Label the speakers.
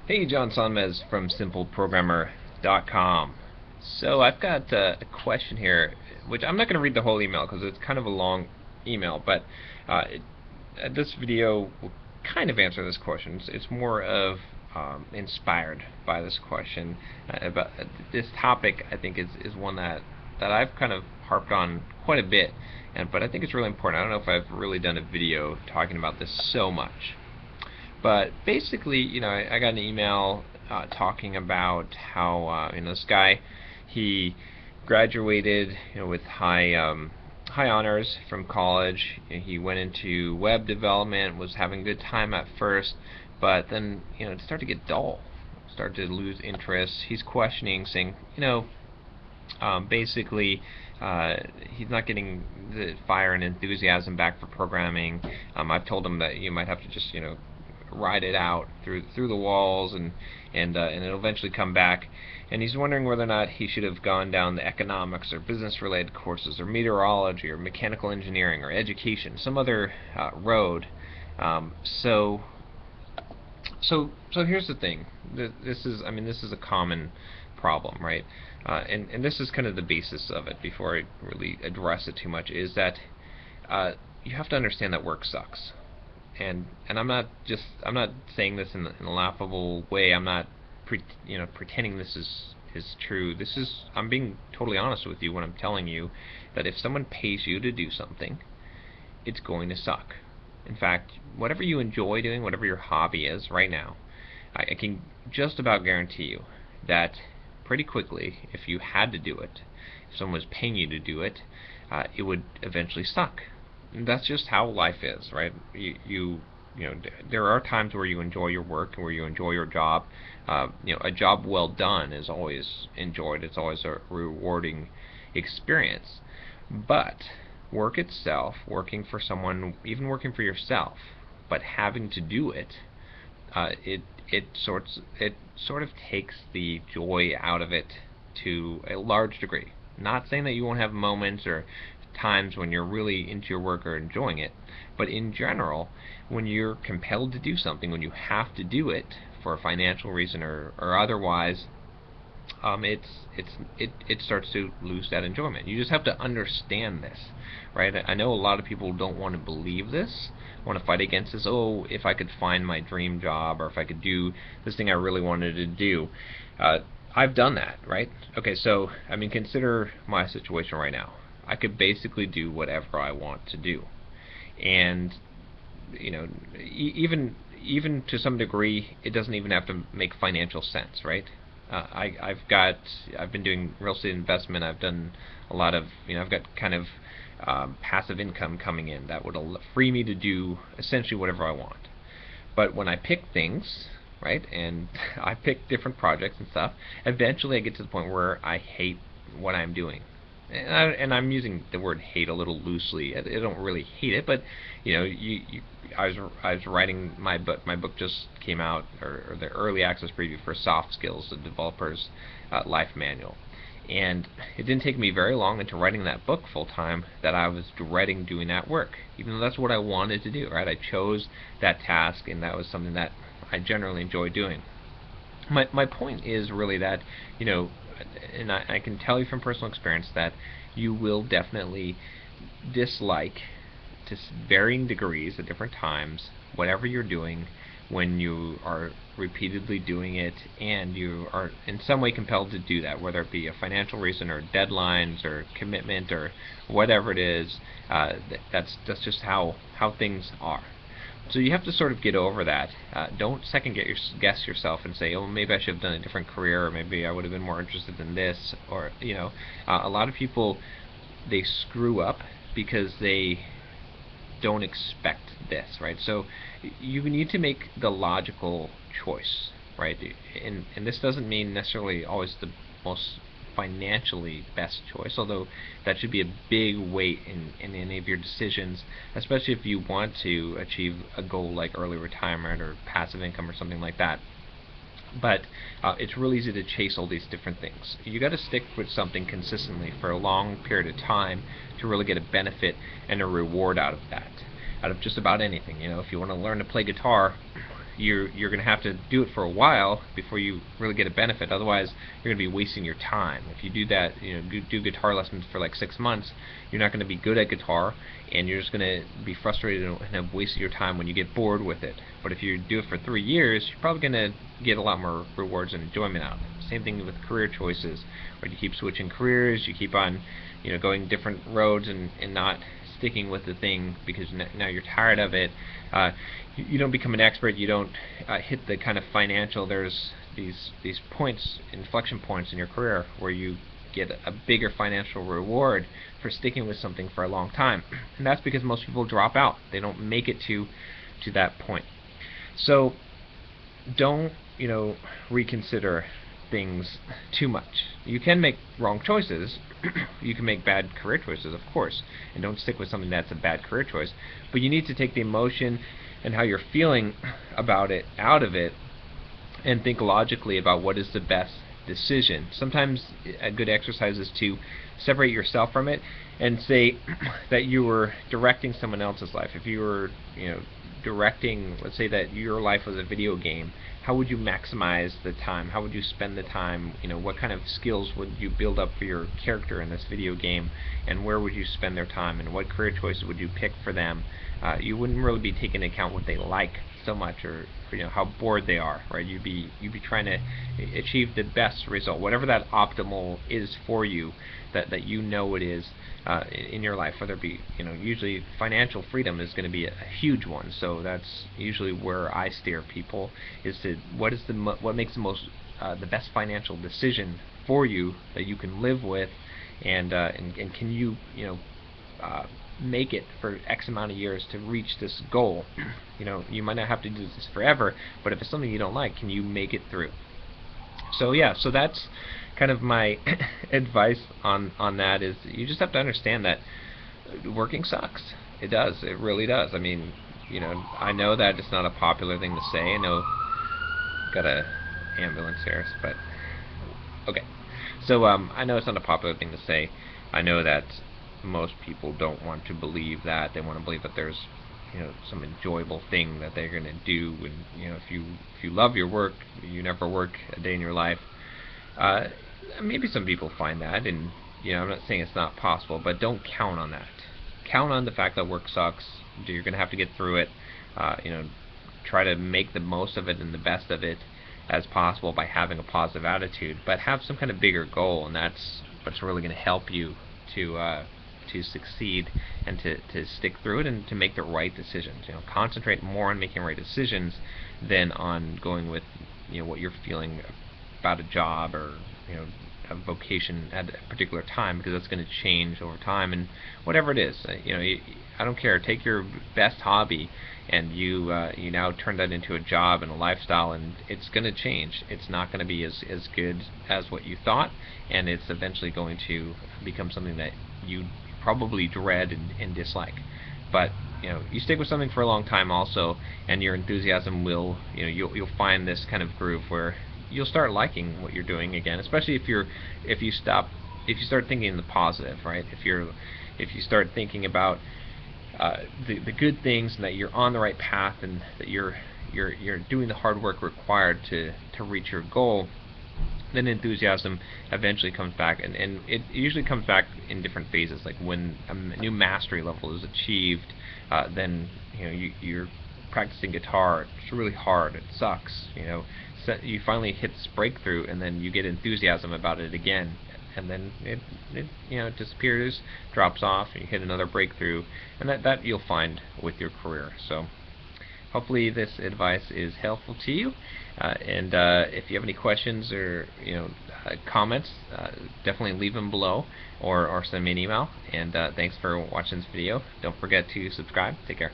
Speaker 1: Hey, John Sonmez from SimpleProgrammer.com. So I've got a question here, which I'm not going to read the whole email because it's kind of a long email, but this video will kind of answer this question. It's more of inspired by this question. About this topic, I think is one that I've kind of harped on quite a bit, but I think it's really important. I don't know if I've really done a video talking about this so much. But basically, I got an email talking about how this guy, he graduated with high honors from college. He went into web development, was having a good time at first, but then it started to get dull, started to lose interest. He's questioning, saying, basically, he's not getting the fire and enthusiasm back for programming. I've told him that you might have to just ride it out through the walls, and it'll eventually come back. And he's wondering whether or not he should have gone down the economics or business related courses or meteorology or mechanical engineering or education, some other road. So here's the thing. This is a common problem, right? And this is kind of the basis of it. Before I really address it too much, is that you have to understand that work sucks. And I'm not saying this in a laughable way. I'm not pretending this is true. I'm being totally honest with you when I'm telling you that if someone pays you to do something, it's going to suck. In fact, whatever you enjoy doing, whatever your hobby is right now, I can just about guarantee you that pretty quickly, if you had to do it, if someone was paying you to do it, it would eventually suck. And that's just how life is, right? There are times where you enjoy your work and where you enjoy your job. A job well done is always enjoyed. It's always a rewarding experience. But work itself, working for someone, even working for yourself, but having to do it, it sort of takes the joy out of it to a large degree. Not saying that you won't have moments or times when you're really into your work or enjoying it, but in general, when you're compelled to do something, when you have to do it for a financial reason or otherwise, it starts to lose that enjoyment. You just have to understand this, right? I know a lot of people don't want to believe this, want to fight against this. Oh, if I could find my dream job, or if I could do this thing I really wanted to do. I've done that, right? Okay, so consider my situation right now. I could basically do whatever I want to do, and even to some degree, it doesn't even have to make financial sense, right? I've been doing real estate investment. I've done a lot of I've got kind of passive income coming in that would free me to do essentially whatever I want. But when I pick things, right, and I pick different projects and stuff, eventually I get to the point where I hate what I'm doing. And I'm using the word hate a little loosely. I don't really hate it, but I was writing my book. My book just came out, or the early access preview for Soft Skills, the developer's life manual. And it didn't take me very long into writing that book full time that I was dreading doing that work, even though that's what I wanted to do. Right? I chose that task, and that was something that I generally enjoy doing. My point is really that and I can tell you from personal experience that you will definitely dislike, to varying degrees at different times, whatever you're doing when you are repeatedly doing it and you are in some way compelled to do that, whether it be a financial reason or deadlines or commitment or whatever it is. That's just how things are. So you have to sort of get over that. Don't second guess yourself and say, oh, maybe I should have done a different career, or maybe I would have been more interested in this, or a lot of people, they screw up because they don't expect this, right? So you need to make the logical choice, right? And this doesn't mean necessarily always the most financially best choice, although that should be a big weight in any of your decisions, especially if you want to achieve a goal like early retirement or passive income or something like that. But it's really easy to chase all these different things. You got to stick with something consistently for a long period of time to really get a benefit and a reward out of that, out of just about anything. If you want to learn to play guitar, you're going to have to do it for a while before you really get a benefit. Otherwise, you're going to be wasting your time. If you do that, do guitar lessons for like 6 months, you're not going to be good at guitar, and you're just going to be frustrated and have wasted your time when you get bored with it. But if you do it for 3 years, you're probably going to get a lot more rewards and enjoyment out of it. Same thing with career choices, where you keep switching careers, you keep on, going different roads and not sticking with the thing because now you're tired of it. You don't become an expert. You don't hit the kind of financial. There's these points, inflection points in your career where you get a bigger financial reward for sticking with something for a long time, and that's because most people drop out. They don't make it to that point. So don't reconsider things too much. You can make wrong choices. You can make bad career choices, of course, and don't stick with something that's a bad career choice. But you need to take the emotion and how you're feeling about it out of it and think logically about what is the best decision. Sometimes a good exercise is to separate yourself from it and say that you were directing someone else's life. If you were, directing, let's say that your life was a video game, how would you maximize the time? How would you spend the time? What kind of skills would you build up for your character in this video game, and where would you spend their time, and what career choices would you pick for them? You wouldn't really be taking into account what they like so much, or how bored they are, right? You'd be trying to achieve the best result, whatever that optimal is for you, that it is in your life. Whether it be, usually financial freedom is going to be a huge one. So that's usually where I steer people, is to what makes the best financial decision for you that you can live with, and can you make it for X amount of years to reach this goal. You might not have to do this forever, but if it's something you don't like, can you make it through? So yeah, so that's kind of my advice on that, is you just have to understand that working sucks. It does. It really does. I mean, I know that it's not a popular thing to say. I know got a ambulance here, but okay. So I know it's not a popular thing to say. I know that most people don't want to believe that. They want to believe that there's some enjoyable thing that they're going to do, and if you love your work, you never work a day in your life. Maybe some people find that, and I'm not saying it's not possible, but don't count on that. Count on the fact that work sucks. You're going to have to get through it. Try to make the most of it and the best of it as possible by having a positive attitude, but have some kind of bigger goal, and that's what's really going to help you to succeed and to stick through it and to make the right decisions. Concentrate more on making right decisions than on going with what you're feeling about a job or a vocation at a particular time, because that's going to change over time. And whatever it is, I don't care. Take your best hobby and you now turn that into a job and a lifestyle, and it's going to change. It's not going to be as good as what you thought, and it's eventually going to become something that you probably dread and dislike. But you stick with something for a long time also, and your enthusiasm will, you'll find this kind of groove where you'll start liking what you're doing again, especially if you start thinking in the positive, right? If you start thinking about the good things, and that you're on the right path, and that you're doing the hard work required to reach your goal, then enthusiasm eventually comes back, and it usually comes back in different phases. Like when a new mastery level is achieved, then you're practicing guitar. It's really hard. It sucks. So you finally hit this breakthrough, and then you get enthusiasm about it again, and then it disappears, drops off, and you hit another breakthrough, and that you'll find with your career. So hopefully this advice is helpful to you, and if you have any questions or comments, definitely leave them below, or send me an email. And thanks for watching this video. Don't forget to subscribe. Take care.